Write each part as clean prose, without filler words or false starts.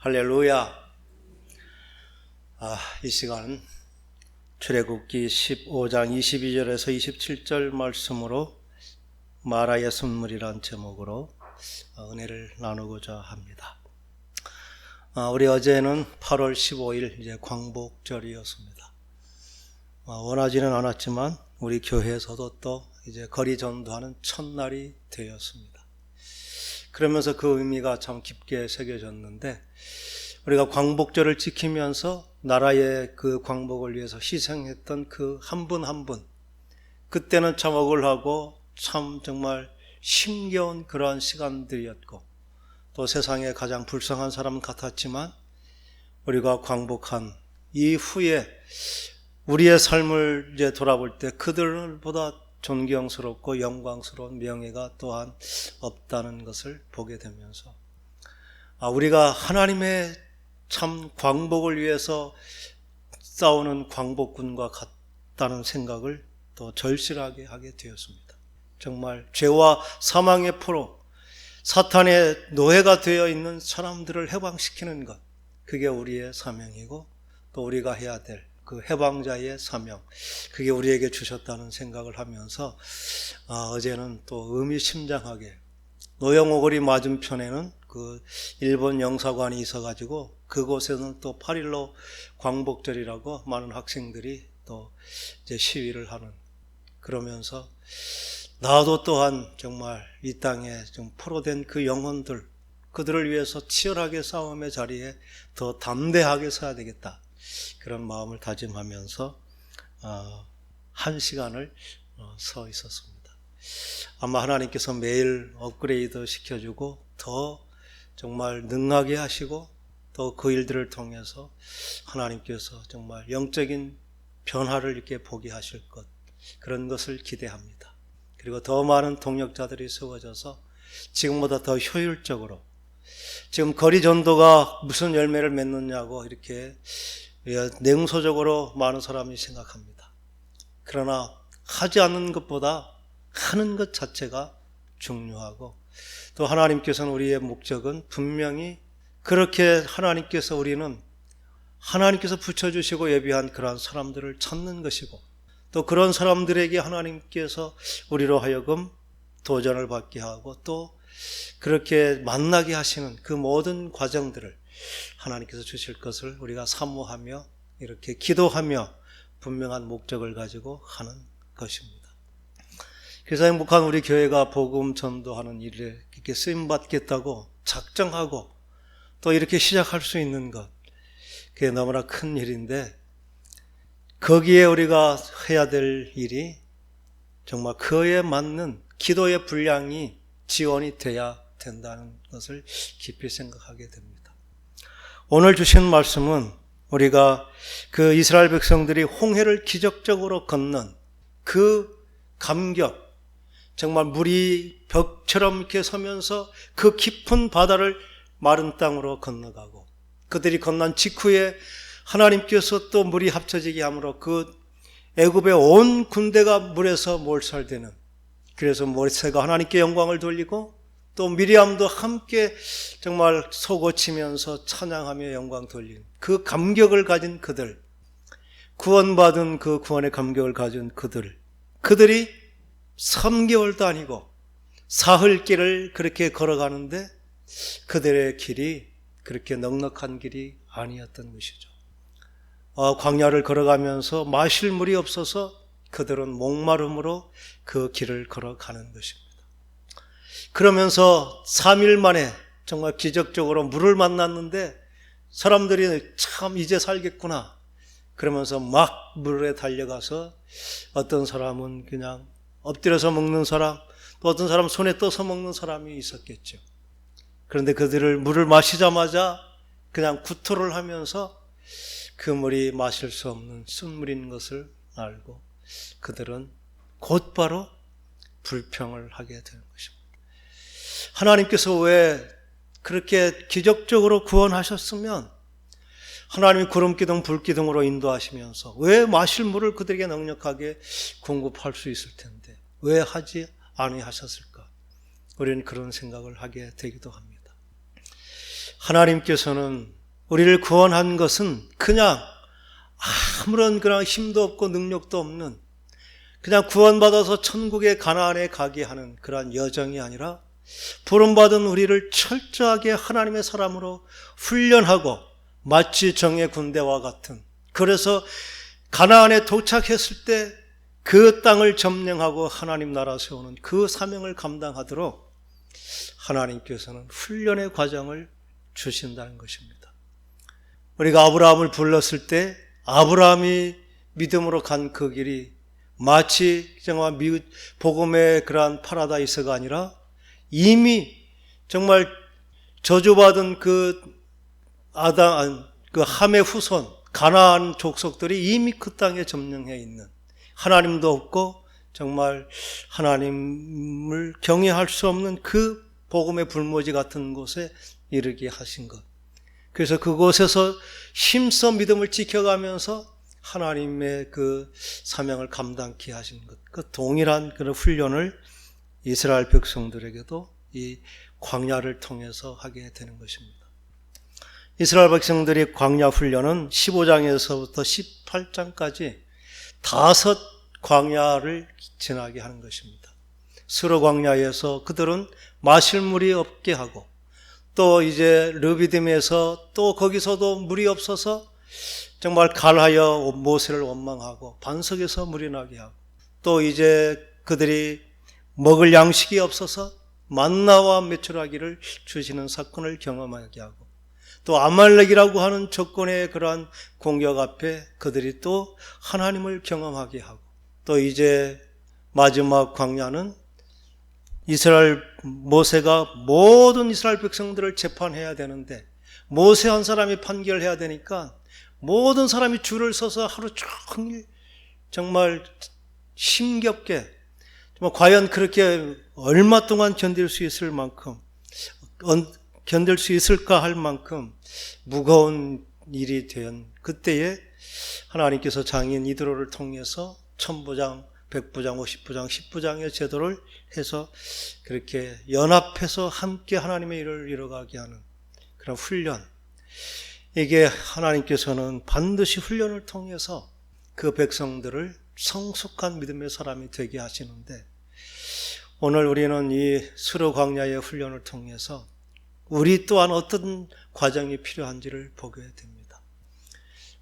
할렐루야. 이 시간 출애굽기 15장 22절에서 27절 말씀으로 마라의 순물이란 제목으로 은혜를 나누고자 합니다. 우리 어제는 8월 15일 이제 광복절이었습니다. 원하지는 않았지만 우리 교회에서도 또 이제 거리 전도하는 첫날이 되었습니다. 그러면서 그 의미가 참 깊게 새겨졌는데, 우리가 광복절을 지키면서 나라의 그 광복을 위해서 희생했던 그 한 분 한 분, 그때는 참 억울하고 참 정말 힘겨운 그러한 시간들이었고, 또 세상에 가장 불쌍한 사람 같았지만 우리가 광복한 이후에 우리의 삶을 이제 돌아볼 때 그들보다 존경스럽고 영광스러운 명예가 또한 없다는 것을 보게 되면서 우리가 하나님의 참 광복을 위해서 싸우는 광복군과 같다는 생각을 더 절실하게 하게 되었습니다. 정말 죄와 사망의 포로 사탄의 노예가 되어 있는 사람들을 해방시키는 것, 그게 우리의 사명이고 또 우리가 해야 될 그 해방자의 사명, 그게 우리에게 주셨다는 생각을 하면서 어제는 또 의미심장하게 노영오거리 맞은편에는 그 일본 영사관이 있어가지고 그곳에는 또 8.15 광복절이라고 많은 학생들이 또 이제 시위를 하는, 그러면서 나도 또한 정말 이 땅에 좀 포로된 그 영혼들, 그들을 위해서 치열하게 싸움의 자리에 더 담대하게 서야 되겠다, 그런 마음을 다짐하면서 한 시간을 서 있었습니다. 아마 하나님께서 매일 업그레이드 시켜주고 더 정말 능하게 하시고 또 그 일들을 통해서 하나님께서 정말 영적인 변화를 이렇게 보게 하실 것, 그런 것을 기대합니다. 그리고 더 많은 동역자들이 세워져서 지금보다 더 효율적으로, 지금 거리 전도가 무슨 열매를 맺느냐고 이렇게 냉소적으로 많은 사람이 생각합니다. 그러나 하지 않는 것보다 하는 것 자체가 중요하고, 또 하나님께서는 우리의 목적은 분명히 그렇게 하나님께서 붙여주시고 예비한 그러한 사람들을 찾는 것이고, 또 그런 사람들에게 하나님께서 우리로 하여금 도전을 받게 하고 또 그렇게 만나게 하시는 그 모든 과정들을 하나님께서 주실 것을 우리가 사모하며 이렇게 기도하며 분명한 목적을 가지고 하는 것입니다. 그래서 행복한 우리 교회가 복음 전도하는 일에 이렇게 쓰임받겠다고 작정하고 또 이렇게 시작할 수 있는 것, 그게 너무나 큰 일인데, 거기에 우리가 해야 될 일이 정말 그에 맞는 기도의 분량이 지원이 돼야 된다는 것을 깊이 생각하게 됩니다. 오늘 주신 말씀은 우리가 그 이스라엘 백성들이 홍해를 기적적으로 건넌 그 감격, 정말 물이 벽처럼 이렇게 서면서 그 깊은 바다를 마른 땅으로 건너가고, 그들이 건넌 직후에 하나님께서 또 물이 합쳐지게 함으로 그 애굽의 온 군대가 물에서 몰살되는, 그래서 모세가 하나님께 영광을 돌리고 또 미리암도 함께 정말 소고치면서 찬양하며 영광 돌린 그 감격을 가진 그들, 구원받은 그 구원의 감격을 가진 그들이 3개월도 아니고 사흘길을 그렇게 걸어가는데 그들의 길이 그렇게 넉넉한 길이 아니었던 것이죠. 광야를 걸어가면서 마실 물이 없어서 그들은 목마름으로 그 길을 걸어가는 것입니다. 그러면서 3일 만에 정말 기적적으로 물을 만났는데 사람들이 참 이제 살겠구나 그러면서 막 물에 달려가서, 어떤 사람은 그냥 엎드려서 먹는 사람, 또 어떤 사람은 손에 떠서 먹는 사람이 있었겠죠. 그런데 그들을 물을 마시자마자 그냥 구토를 하면서 그 물이 마실 수 없는 쓴물인 것을 알고 그들은 곧바로 불평을 하게 되는 것입니다. 하나님께서 왜 그렇게 기적적으로 구원하셨으면 하나님이 구름기둥 불기둥으로 인도하시면서 왜 마실 물을 그들에게 넉넉하게 공급할 수 있을 텐데 왜 하지 아니하셨을까? 우리는 그런 생각을 하게 되기도 합니다. 하나님께서는 우리를 구원한 것은 그냥 아무런 그런 힘도 없고 능력도 없는 그냥 구원받아서 천국의 가나안에 가게 하는 그러한 여정이 아니라 부름받은 우리를 철저하게 하나님의 사람으로 훈련하고 마치 정예 군대와 같은, 그래서 가나안에 도착했을 때 그 땅을 점령하고 하나님 나라 세우는 그 사명을 감당하도록 하나님께서는 훈련의 과정을 주신다는 것입니다. 우리가 아브라함을 불렀을 때 아브라함이 믿음으로 간 그 길이 마치 정말 복음의 그러한 파라다이스가 아니라 이미 정말 저주받은 그 함의 후손 가나안 족속들이 이미 그 땅에 점령해 있는, 하나님도 없고 정말 하나님을 경외할 수 없는 그 복음의 불모지 같은 곳에 이르게 하신 것. 그래서 그곳에서 힘써 믿음을 지켜가면서 하나님의 그 사명을 감당케 하신 것, 그 동일한 그런 훈련을 이스라엘 백성들에게도 이 광야를 통해서 하게 되는 것입니다. 이스라엘 백성들이 광야 훈련은 15장에서부터 18장까지 5 광야를 지나게 하는 것입니다. 스로 광야에서 그들은 마실 물이 없게 하고, 또 이제 르비딤에서 또 거기서도 물이 없어서 정말 갈하여 모세를 원망하고 반석에서 물이 나게 하고, 또 이제 그들이 먹을 양식이 없어서 만나와 메추라기를 주시는 사건을 경험하게 하고, 또 아말렉이라고 하는 적군의 그러한 공격 앞에 그들이 또 하나님을 경험하게 하고, 또 이제 마지막 광야는 모세가 모든 이스라엘 백성들을 재판해야 되는데 모세 한 사람이 판결해야 되니까 모든 사람이 줄을 서서 하루 종일 정말 힘겹게, 정말 과연 그렇게 얼마 동안 견딜 수 있을까 할 만큼 무거운 일이 된 그때에 하나님께서 장인 이드로를 통해서 1000부장, 100부장, 50부장, 10부장의 제도를 해서 그렇게 연합해서 함께 하나님의 일을 이뤄가게 하는 그런 훈련, 이게 하나님께서는 반드시 훈련을 통해서 그 백성들을 성숙한 믿음의 사람이 되게 하시는데, 오늘 우리는 이 스로 광야의 훈련을 통해서 우리 또한 어떤 과정이 필요한지를 보게 됩니다.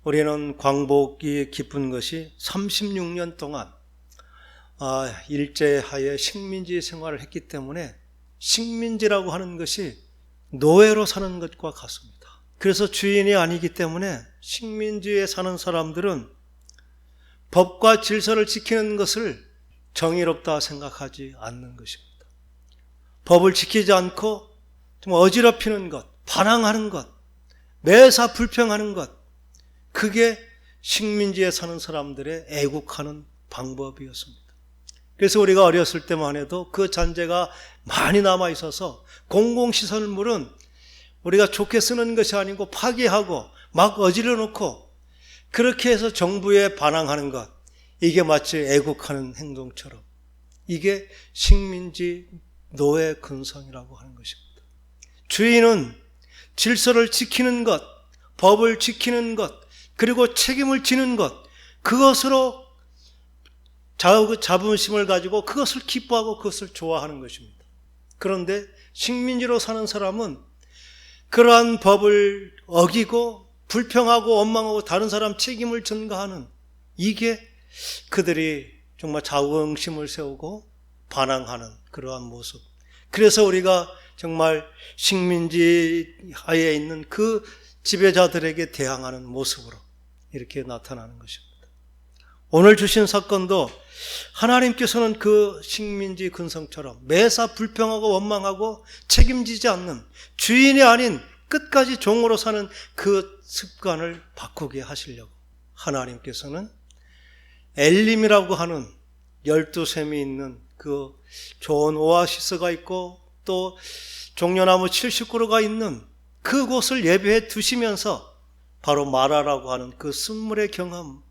우리는 광복이 깊은 것이 36년 동안 일제하에 식민지 생활을 했기 때문에 식민지라고 하는 것이 노예로 사는 것과 같습니다. 그래서 주인이 아니기 때문에 식민지에 사는 사람들은 법과 질서를 지키는 것을 정의롭다 생각하지 않는 것입니다. 법을 지키지 않고 좀 어지럽히는 것, 반항하는 것, 매사 불평하는 것, 그게 식민지에 사는 사람들의 애국하는 방법이었습니다. 그래서 우리가 어렸을 때만 해도 그 잔재가 많이 남아 있어서 공공시설물은 우리가 좋게 쓰는 것이 아니고 파괴하고 막 어지러 놓고 그렇게 해서 정부에 반항하는 것, 이게 마치 애국하는 행동처럼, 이게 식민지 노예 근성이라고 하는 것입니다. 주인은 질서를 지키는 것, 법을 지키는 것, 그리고 책임을 지는 것, 그것으로 자부심을 가지고 그것을 기뻐하고 그것을 좋아하는 것입니다. 그런데 식민지로 사는 사람은 그러한 법을 어기고 불평하고 원망하고 다른 사람 책임을 전가하는, 이게 그들이 정말 자긍심을 세우고 반항하는 그러한 모습. 그래서 우리가 정말 식민지 하에 있는 그 지배자들에게 대항하는 모습으로 이렇게 나타나는 것입니다. 오늘 주신 사건도 하나님께서는 그 식민지 근성처럼 매사 불평하고 원망하고 책임지지 않는, 주인이 아닌 끝까지 종으로 사는 그 습관을 바꾸게 하시려고 하나님께서는 엘림이라고 하는 12샘이 있는 그 좋은 오아시스가 있고 또 종려나무 70그루가 있는 그곳을 예배해 두시면서 바로 마라라고 하는 그 쓴물의 경험,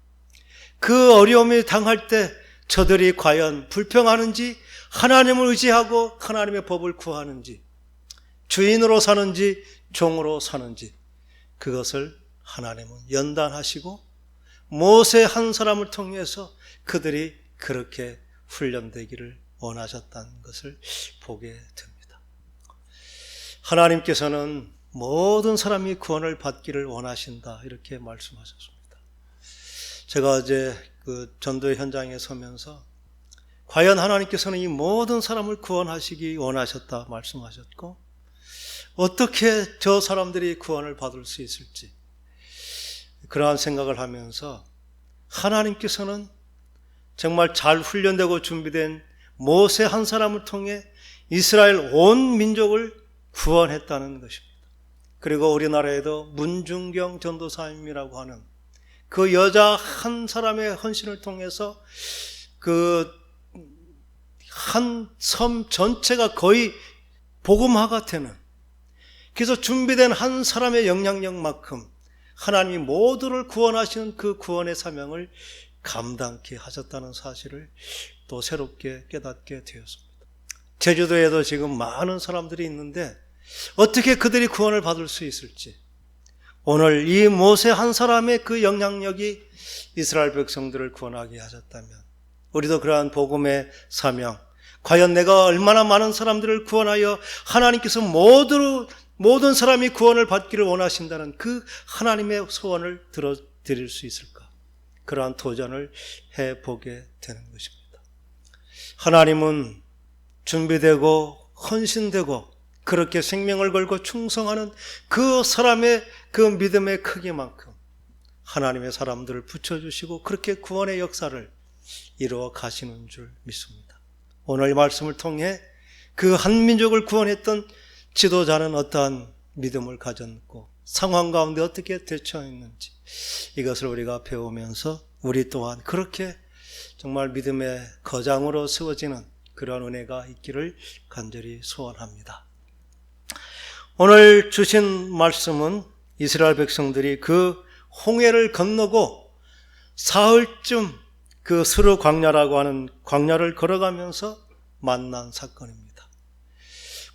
그 어려움이 당할 때 저들이 과연 불평하는지 하나님을 의지하고 하나님의 법을 구하는지 주인으로 사는지 종으로 사는지 그것을 하나님은 연단하시고 모세 한 사람을 통해서 그들이 그렇게 훈련되기를 원하셨다는 것을 보게 됩니다. 하나님께서는 모든 사람이 구원을 받기를 원하신다 이렇게 말씀하셨습니다. 제가 어제 그 전도의 현장에 서면서 과연 하나님께서는 이 모든 사람을 구원하시기 원하셨다 말씀하셨고 어떻게 저 사람들이 구원을 받을 수 있을지 그러한 생각을 하면서 하나님께서는 정말 잘 훈련되고 준비된 모세 한 사람을 통해 이스라엘 온 민족을 구원했다는 것입니다. 그리고 우리나라에도 문중경 전도사님이라고 하는 그 여자 한 사람의 헌신을 통해서 그 한 섬 전체가 거의 복음화가 되는, 그래서 준비된 한 사람의 영향력만큼 하나님이 모두를 구원하시는 그 구원의 사명을 감당케 하셨다는 사실을 또 새롭게 깨닫게 되었습니다. 제주도에도 지금 많은 사람들이 있는데 어떻게 그들이 구원을 받을 수 있을지, 오늘 이 모세 한 사람의 그 영향력이 이스라엘 백성들을 구원하게 하셨다면 우리도 그러한 복음의 사명, 과연 내가 얼마나 많은 사람들을 구원하여 하나님께서 모든 사람이 구원을 받기를 원하신다는 그 하나님의 소원을 들어드릴 수 있을까? 그러한 도전을 해보게 되는 것입니다. 하나님은 준비되고 헌신되고 그렇게 생명을 걸고 충성하는 그 사람의 그 믿음의 크기만큼 하나님의 사람들을 붙여주시고 그렇게 구원의 역사를 이루어 가시는 줄 믿습니다. 오늘 말씀을 통해 그 한 민족을 구원했던 지도자는 어떠한 믿음을 가졌고 상황 가운데 어떻게 대처했는지 이것을 우리가 배우면서 우리 또한 그렇게 정말 믿음의 거장으로 세워지는 그런 은혜가 있기를 간절히 소원합니다. 오늘 주신 말씀은 이스라엘 백성들이 그 홍해를 건너고 사흘쯤 그 스르 광야라고 하는 광야를 걸어가면서 만난 사건입니다.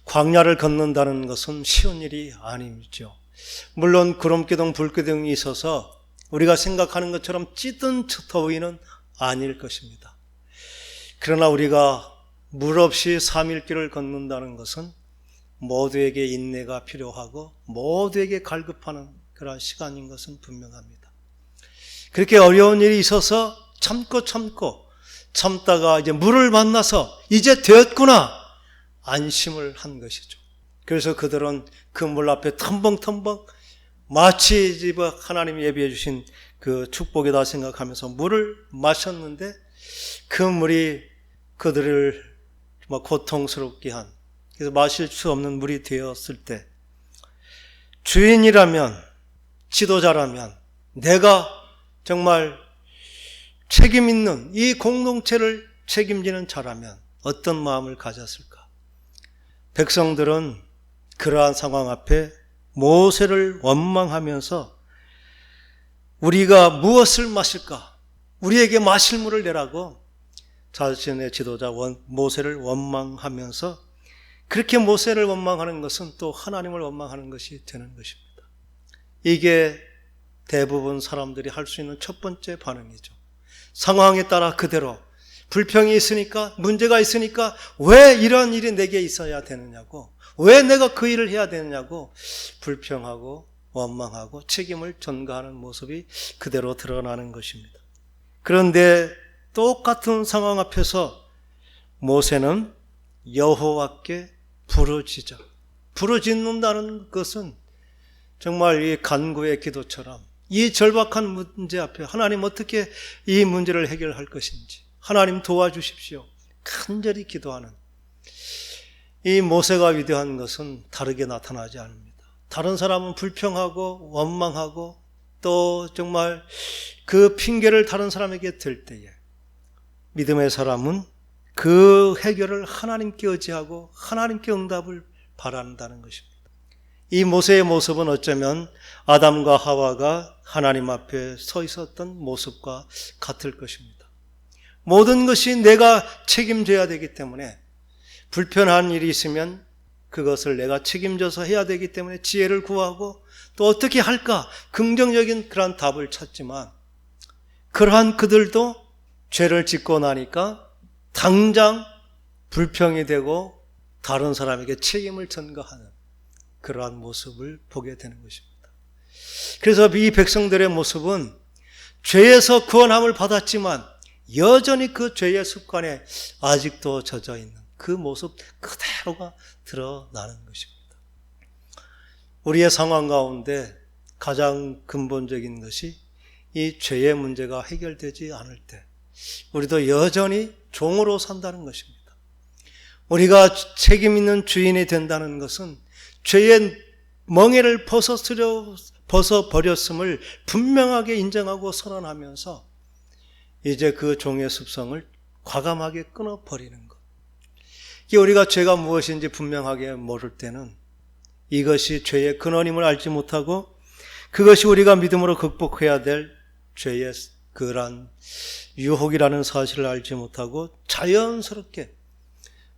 광야를 걷는다는 것은 쉬운 일이 아니죠. 물론 구름기둥 불기둥이 있어서 우리가 생각하는 것처럼 찌든 더위는 아닐 것입니다. 그러나 우리가 물 없이 3일길을 걷는다는 것은 모두에게 인내가 필요하고 모두에게 갈급하는 그런 시간인 것은 분명합니다. 그렇게 어려운 일이 있어서 참다가 이제 물을 만나서 이제 되었구나 안심을 한 것이죠. 그래서 그들은 그 물 앞에 텀벙텀벙 마치 하나님이 예비해 주신 그 축복이다 생각하면서 물을 마셨는데 그 물이 그들을 고통스럽게 한, 그래서 마실 수 없는 물이 되었을 때 주인이라면, 지도자라면, 내가 정말 책임 있는 이 공동체를 책임지는 자라면 어떤 마음을 가졌을까? 백성들은 그러한 상황 앞에 모세를 원망하면서 우리가 무엇을 마실까? 우리에게 마실 물을 내라고 자신의 지도자 모세를 원망하면서, 그렇게 모세를 원망하는 것은 또 하나님을 원망하는 것이 되는 것입니다. 이게 대부분 사람들이 할 수 있는 첫 번째 반응이죠. 상황에 따라 그대로 불평이 있으니까, 문제가 있으니까 왜 이런 일이 내게 있어야 되느냐고, 왜 내가 그 일을 해야 되느냐고 불평하고 원망하고 책임을 전가하는 모습이 그대로 드러나는 것입니다. 그런데 똑같은 상황 앞에서 모세는 여호와께 부르짖는다는 것은 정말 이 간구의 기도처럼 이 절박한 문제 앞에 하나님 어떻게 이 문제를 해결할 것인지 하나님 도와주십시오 간절히 기도하는, 이 모세가 위대한 것은 다르게 나타나지 않습니다. 다른 사람은 불평하고 원망하고 또 정말 그 핑계를 다른 사람에게 댈 때에 믿음의 사람은 그 해결을 하나님께 의지하고 하나님께 응답을 바란다는 것입니다. 이 모세의 모습은 어쩌면 아담과 하와가 하나님 앞에 서 있었던 모습과 같을 것입니다. 모든 것이 내가 책임져야 되기 때문에 불편한 일이 있으면 그것을 내가 책임져서 해야 되기 때문에 지혜를 구하고 또 어떻게 할까? 긍정적인 그러한 답을 찾지만 그러한 그들도 죄를 짓고 나니까 당장 불평이 되고 다른 사람에게 책임을 전가하는 그러한 모습을 보게 되는 것입니다. 그래서 이 백성들의 모습은 죄에서 구원함을 받았지만 여전히 그 죄의 습관에 아직도 젖어 있는 그 모습 그대로가 드러나는 것입니다. 우리의 상황 가운데 가장 근본적인 것이 이 죄의 문제가 해결되지 않을 때 우리도 여전히 종으로 산다는 것입니다. 우리가 책임 있는 주인이 된다는 것은 죄의 멍에를 벗어버렸음을 분명하게 인정하고 선언하면서 이제 그 종의 습성을 과감하게 끊어버리는 것. 우리가 죄가 무엇인지 분명하게 모를 때는 이것이 죄의 근원임을 알지 못하고 그것이 우리가 믿음으로 극복해야 될 죄의 그러한 유혹이라는 사실을 알지 못하고 자연스럽게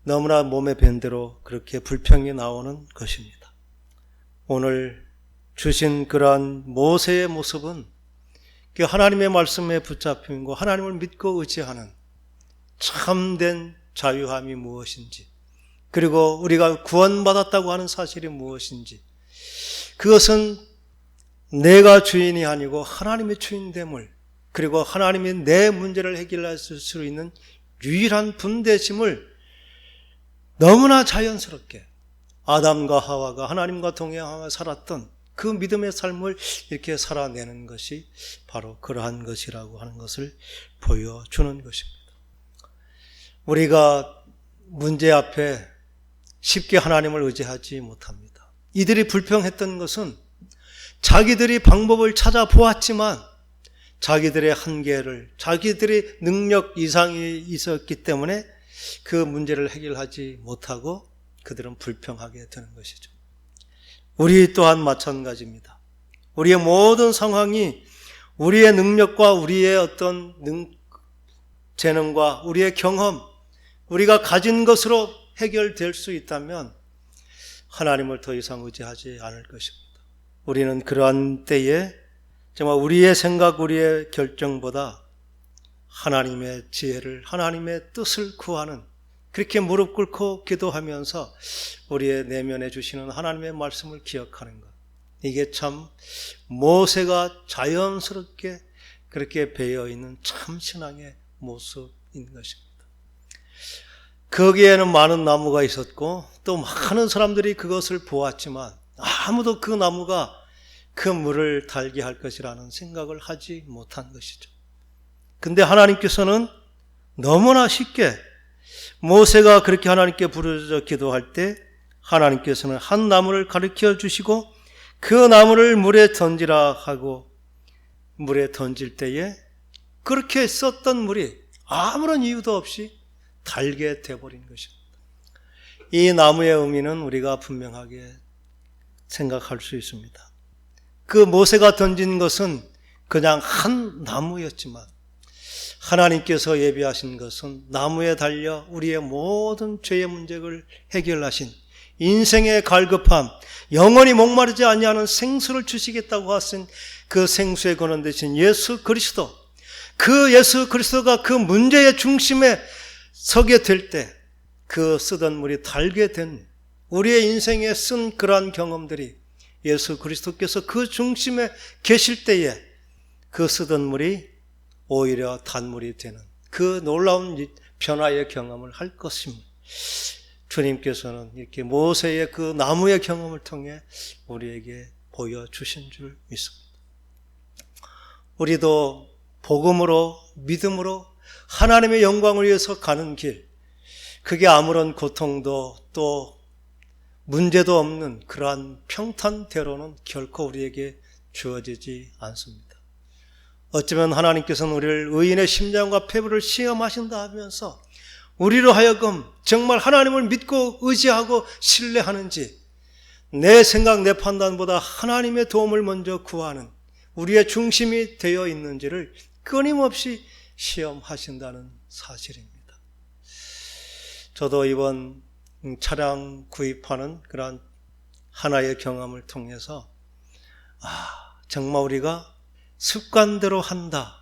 너무나 몸에 밴 대로 그렇게 불평이 나오는 것입니다. 오늘 주신 그러한 모세의 모습은 하나님의 말씀에 붙잡힘과 하나님을 믿고 의지하는 참된 자유함이 무엇인지, 그리고 우리가 구원받았다고 하는 사실이 무엇인지, 그것은 내가 주인이 아니고 하나님의 주인됨을, 그리고 하나님이 내 문제를 해결할 수 있는 유일한 분대심을 너무나 자연스럽게 아담과 하와가 하나님과 동행하며 살았던 그 믿음의 삶을 이렇게 살아내는 것이 바로 그러한 것이라고 하는 것을 보여주는 것입니다. 우리가 문제 앞에 쉽게 하나님을 의지하지 못합니다. 이들이 불평했던 것은 자기들이 방법을 찾아보았지만 자기들의 한계를, 자기들의 능력 이상이 있었기 때문에 그 문제를 해결하지 못하고 그들은 불평하게 되는 것이죠. 우리 또한 마찬가지입니다. 우리의 모든 상황이 우리의 능력과 우리의 어떤 재능과 우리의 경험, 우리가 가진 것으로 해결될 수 있다면 하나님을 더 이상 의지하지 않을 것입니다. 우리는 그러한 때에 정말 우리의 생각, 우리의 결정보다 하나님의 지혜를, 하나님의 뜻을 구하는, 그렇게 무릎 꿇고 기도하면서 우리의 내면에 주시는 하나님의 말씀을 기억하는 것, 이게 참 모세가 자연스럽게 그렇게 배어있는 참 신앙의 모습인 것입니다. 거기에는 많은 나무가 있었고 또 많은 사람들이 그것을 보았지만 아무도 그 나무가 그 물을 달게 할 것이라는 생각을 하지 못한 것이죠. 근데 하나님께서는 너무나 쉽게 모세가 그렇게 하나님께 부르짖어 기도할 때 하나님께서는 한 나무를 가르쳐 주시고 그 나무를 물에 던지라 하고 물에 던질 때에 그렇게 썼던 물이 아무런 이유도 없이 달게 되어버린 것입니다. 이 나무의 의미는 우리가 분명하게 생각할 수 있습니다. 그 모세가 던진 것은 그냥 한 나무였지만 하나님께서 예비하신 것은 나무에 달려 우리의 모든 죄의 문제를 해결하신 인생의 갈급함, 영원히 목마르지 아니하는 생수를 주시겠다고 하신 그 생수의 근원 되신 예수 그리스도, 그 예수 그리스도가 그 문제의 중심에 서게 될 때 그 쓰던 물이 달게 된 우리의 인생에 쓴 그러한 경험들이 예수 그리스도께서 그 중심에 계실 때에 그 쓰던 물이 오히려 단물이 되는 그 놀라운 변화의 경험을 할 것입니다. 주님께서는 이렇게 모세의 그 나무의 경험을 통해 우리에게 보여주신 줄 믿습니다. 우리도 복음으로, 믿음으로 하나님의 영광을 위해서 가는 길, 그게 아무런 고통도 또 문제도 없는 그러한 평탄대로는 결코 우리에게 주어지지 않습니다. 어쩌면 하나님께서는 우리를 의인의 심장과 폐부를 시험하신다 하면서 우리로 하여금 정말 하나님을 믿고 의지하고 신뢰하는지, 내 생각, 내 판단보다 하나님의 도움을 먼저 구하는 우리의 중심이 되어 있는지를 끊임없이 시험하신다는 사실입니다. 저도 이번 차량 구입하는 그러한 하나의 경험을 통해서 정말 우리가 습관대로 한다.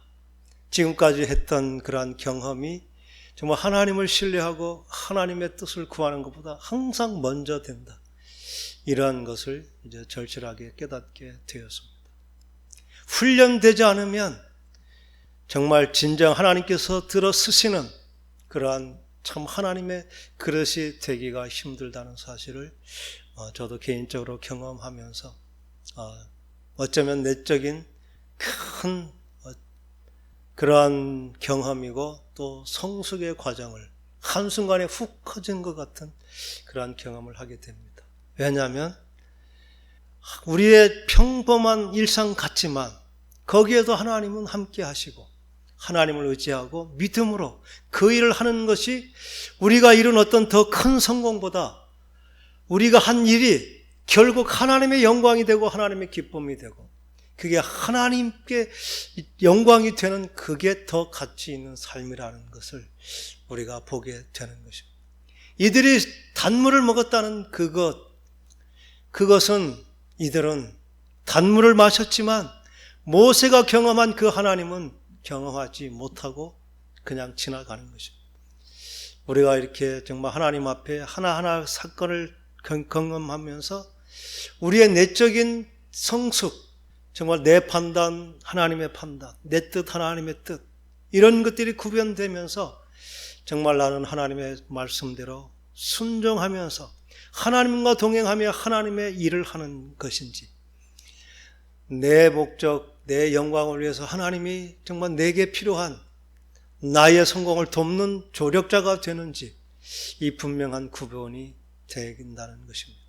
지금까지 했던 그러한 경험이 정말 하나님을 신뢰하고 하나님의 뜻을 구하는 것보다 항상 먼저 된다. 이러한 것을 이제 절실하게 깨닫게 되었습니다. 훈련되지 않으면 정말 진정 하나님께서 들어 쓰시는 그러한 참 하나님의 그릇이 되기가 힘들다는 사실을 저도 개인적으로 경험하면서 어쩌면 내적인 큰 그러한 경험이고 또 성숙의 과정을 한순간에 훅 커진 것 같은 그러한 경험을 하게 됩니다. 왜냐하면 우리의 평범한 일상 같지만 거기에도 하나님은 함께 하시고 하나님을 의지하고 믿음으로 그 일을 하는 것이 우리가 이룬 어떤 더 큰 성공보다 우리가 한 일이 결국 하나님의 영광이 되고 하나님의 기쁨이 되고 그게 하나님께 영광이 되는 그게 더 가치 있는 삶이라는 것을 우리가 보게 되는 것입니다. 이들이 단물을 먹었다는 그것은 이들은 단물을 마셨지만 모세가 경험한 그 하나님은 경험하지 못하고 그냥 지나가는 것입니다. 우리가 이렇게 정말 하나님 앞에 하나하나 사건을 경험하면서 우리의 내적인 성숙, 정말 내 판단, 하나님의 판단, 내 뜻, 하나님의 뜻 이런 것들이 구별되면서 정말 나는 하나님의 말씀대로 순종하면서 하나님과 동행하며 하나님의 일을 하는 것인지 내 목적, 내 영광을 위해서 하나님이 정말 내게 필요한 나의 성공을 돕는 조력자가 되는지 이 분명한 구분이 된다는 것입니다.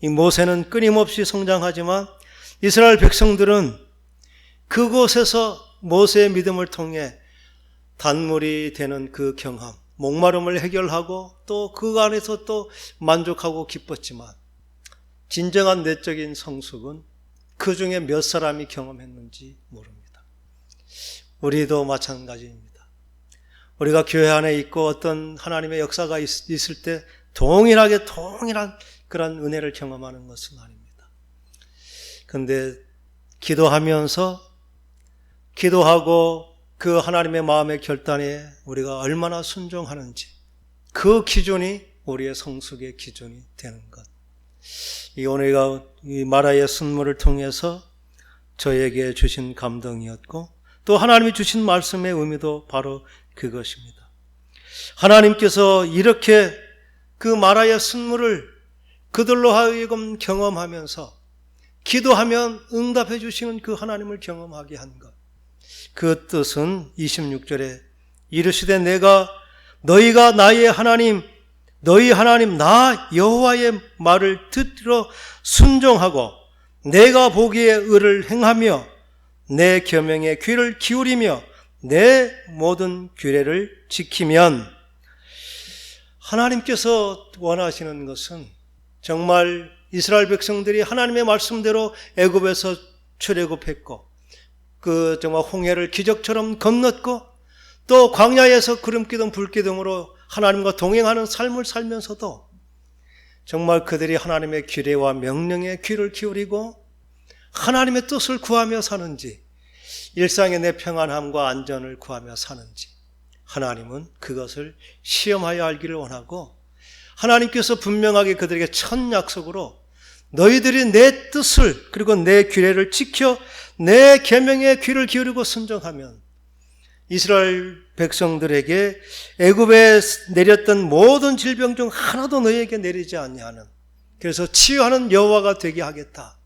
이 모세는 끊임없이 성장하지만 이스라엘 백성들은 그곳에서 모세의 믿음을 통해 단물이 되는 그 경험, 목마름을 해결하고 또 그 안에서 또 만족하고 기뻤지만 진정한 내적인 성숙은 그 중에 몇 사람이 경험했는지 모릅니다. 우리도 마찬가지입니다. 우리가 교회 안에 있고 어떤 하나님의 역사가 있을 때 동일한 그런 은혜를 경험하는 것은 아닙니다. 그런데 기도하고 그 하나님의 마음의 결단에 우리가 얼마나 순종하는지 그 기준이 우리의 성숙의 기준이 되는 것. 오늘가 이 마라의 순물을 통해서 저에게 주신 감동이었고 또 하나님이 주신 말씀의 의미도 바로 그것입니다. 하나님께서 이렇게 그 마라의 순물을 그들로 하여금 경험하면서 기도하면 응답해 주시는 그 하나님을 경험하게 한 것. 그 뜻은 26절에 이르시되 너희가 나의 하나님 너희 하나님 나 여호와의 말을 듣들어 순종하고 내가 보기에 의를 행하며 내 계명에 귀를 기울이며 내 모든 규례를 지키면 하나님께서 원하시는 것은 정말 이스라엘 백성들이 하나님의 말씀대로 애굽에서 출애굽했고 그 정말 홍해를 기적처럼 건넜고 또 광야에서 구름기둥 불기둥으로 하나님과 동행하는 삶을 살면서도 정말 그들이 하나님의 규례와 명령에 귀를 기울이고 하나님의 뜻을 구하며 사는지 일상의 내 평안함과 안전을 구하며 사는지 하나님은 그것을 시험하여 알기를 원하고 하나님께서 분명하게 그들에게 첫 약속으로 너희들이 내 뜻을 그리고 내 규례를 지켜 내 계명에 귀를 기울이고 순종하면 이스라엘 백성들에게 애굽에 내렸던 모든 질병 중 하나도 너희에게 내리지 아니하는 그래서 치유하는 여호와가 되게 하겠다.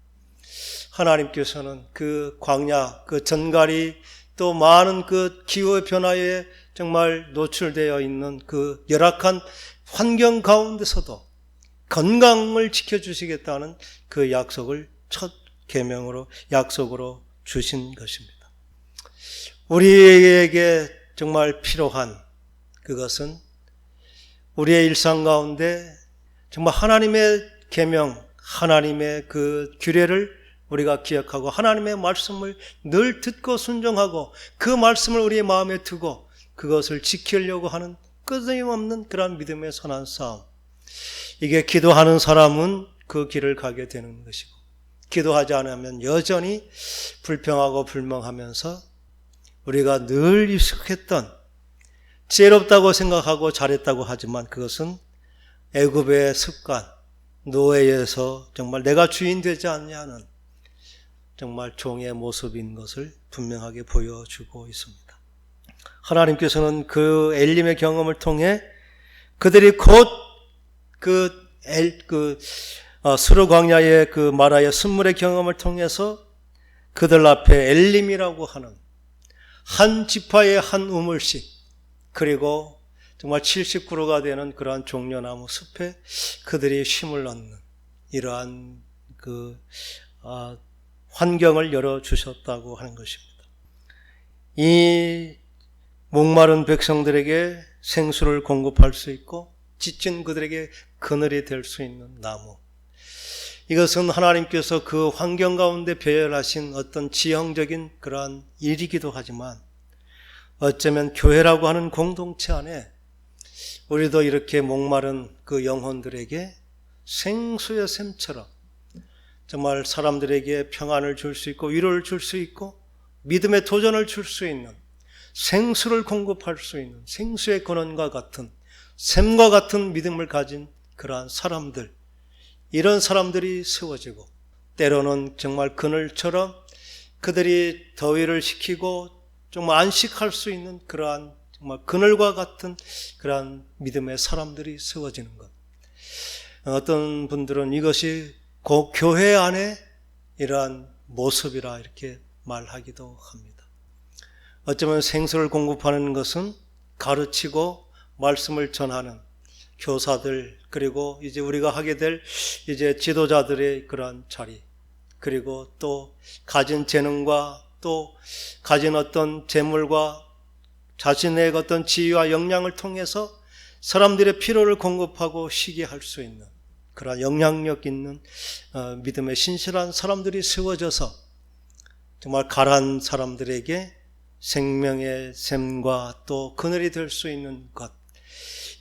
하나님께서는 그 광야, 그 전갈이 또 많은 그 기후의 변화에 정말 노출되어 있는 그 열악한 환경 가운데서도 건강을 지켜주시겠다는 그 약속을 첫 계명으로 약속으로 주신 것입니다. 우리에게 정말 필요한 그것은 우리의 일상 가운데 정말 하나님의 계명, 하나님의 그 규례를 우리가 기억하고 하나님의 말씀을 늘 듣고 순종하고 그 말씀을 우리의 마음에 두고 그것을 지키려고 하는 끊임없는 그런 믿음의 선한 싸움. 이게 기도하는 사람은 그 길을 가게 되는 것이고, 기도하지 않으면 여전히 불평하고 불멍하면서 우리가 늘 익숙했던, 지혜롭다고 생각하고 잘했다고 하지만 그것은 애굽의 습관, 노예에서 정말 내가 주인 되지 않냐는 정말 종의 모습인 것을 분명하게 보여주고 있습니다. 하나님께서는 그 엘림의 경험을 통해 그들이 곧 스루 광야의 그 마라의 순물의 경험을 통해서 그들 앞에 엘림이라고 하는 한 지파의 한 우물씩, 그리고 정말 70그루가 되는 그러한 종려나무 숲에 그들이 쉼을 얻는 이러한 환경을 열어주셨다고 하는 것입니다. 이 목마른 백성들에게 생수를 공급할 수 있고 지친 그들에게 그늘이 될 수 있는 나무, 이것은 하나님께서 그 환경 가운데 배열하신 어떤 지형적인 그러한 일이기도 하지만, 어쩌면 교회라고 하는 공동체 안에 우리도 이렇게 목마른 그 영혼들에게 생수의 샘처럼 정말 사람들에게 평안을 줄 수 있고 위로를 줄 수 있고 믿음의 도전을 줄 수 있는, 생수를 공급할 수 있는 생수의 근원과 같은, 샘과 같은 믿음을 가진 그러한 사람들, 이런 사람들이 세워지고, 때로는 정말 그늘처럼 그들이 더위를 식히고 정말 안식할 수 있는 그러한 정말 그늘과 같은 그러한 믿음의 사람들이 세워지는 것. 어떤 분들은 이것이 교회 안에 이러한 모습이라 이렇게 말하기도 합니다. 어쩌면 생수를 공급하는 것은 가르치고 말씀을 전하는 교사들, 그리고 이제 우리가 하게 될 이제 지도자들의 그러한 자리, 그리고 또 가진 재능과 또 가진 어떤 재물과 자신의 어떤 지위와 역량을 통해서 사람들의 필요를 공급하고 쉬게 할 수 있는 그러한 영향력 있는 믿음의 신실한 사람들이 세워져서 정말 가난한 사람들에게 생명의 샘과 또 그늘이 될 수 있는 것,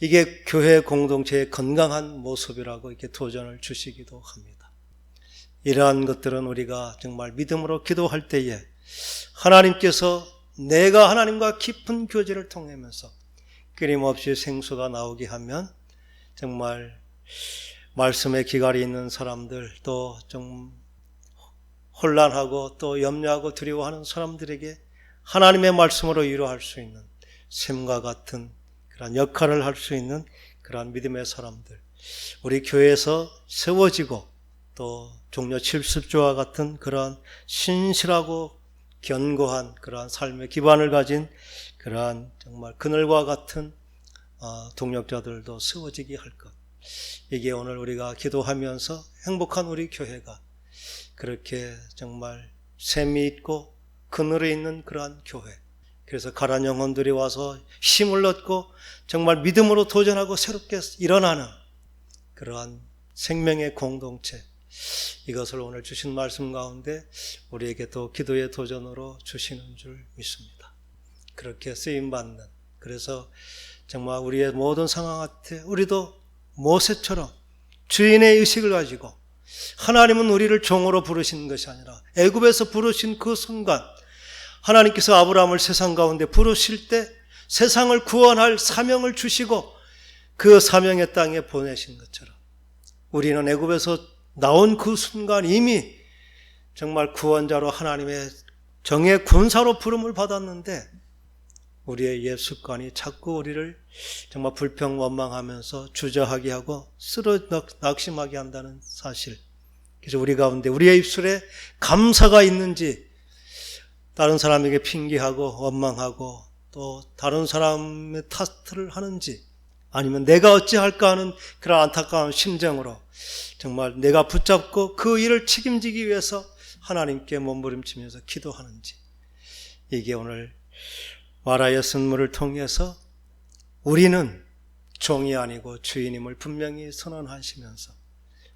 이게 교회 공동체의 건강한 모습이라고 이렇게 도전을 주시기도 합니다. 이러한 것들은 우리가 정말 믿음으로 기도할 때에 하나님께서 내가 하나님과 깊은 교제를 통하면서 끊임없이 생수가 나오게 하면 정말 말씀에 기갈이 있는 사람들, 또 좀 혼란하고 또 염려하고 두려워하는 사람들에게 하나님의 말씀으로 위로할 수 있는 샘과 같은 그런 역할을 할 수 있는 그런 믿음의 사람들, 우리 교회에서 세워지고 또 종려 70조와 같은 그러한 신실하고 견고한 그러한 삶의 기반을 가진 그러한 정말 그늘과 같은 동력자들도 세워지게 할 것. 이게 오늘 우리가 기도하면서 행복한 우리 교회가 그렇게 정말 샘이 있고 그늘에 있는 그러한 교회, 그래서 가난 영혼들이 와서 힘을 얻고 정말 믿음으로 도전하고 새롭게 일어나는 그러한 생명의 공동체, 이것을 오늘 주신 말씀 가운데 우리에게 또 기도의 도전으로 주시는 줄 믿습니다. 그렇게 쓰임받는, 그래서 정말 우리의 모든 상황 앞에 우리도 모세처럼 주인의 의식을 가지고, 하나님은 우리를 종으로 부르신 것이 아니라 애굽에서 부르신 그 순간 하나님께서 아브라함을 세상 가운데 부르실 때 세상을 구원할 사명을 주시고 그 사명의 땅에 보내신 것처럼 우리는 애굽에서 나온 그 순간 이미 정말 구원자로 하나님의 정의 군사로 부름을 받았는데, 우리의 옛 습관이 자꾸 우리를 정말 불평원망하면서 주저하게 하고 낙심하게 한다는 사실. 그래서 우리 가운데 우리의 입술에 감사가 있는지, 다른 사람에게 핑계하고 원망하고 또 다른 사람의 탓을 하는지, 아니면 내가 어찌할까 하는 그런 안타까운 심정으로 정말 내가 붙잡고 그 일을 책임지기 위해서 하나님께 몸부림치면서 기도하는지, 이게 오늘 마라의 순물을 통해서 우리는 종이 아니고 주인임을 분명히 선언하시면서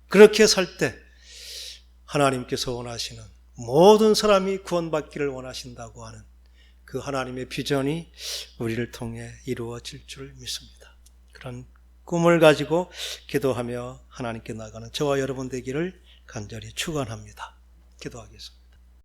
그렇게 살 때 하나님께서 원하시는 모든 사람이 구원받기를 원하신다고 하는 그 하나님의 비전이 우리를 통해 이루어질 줄 믿습니다. 그런 꿈을 가지고 기도하며 하나님께 나가는 저와 여러분 되기를 간절히 축원합니다. 기도하겠습니다.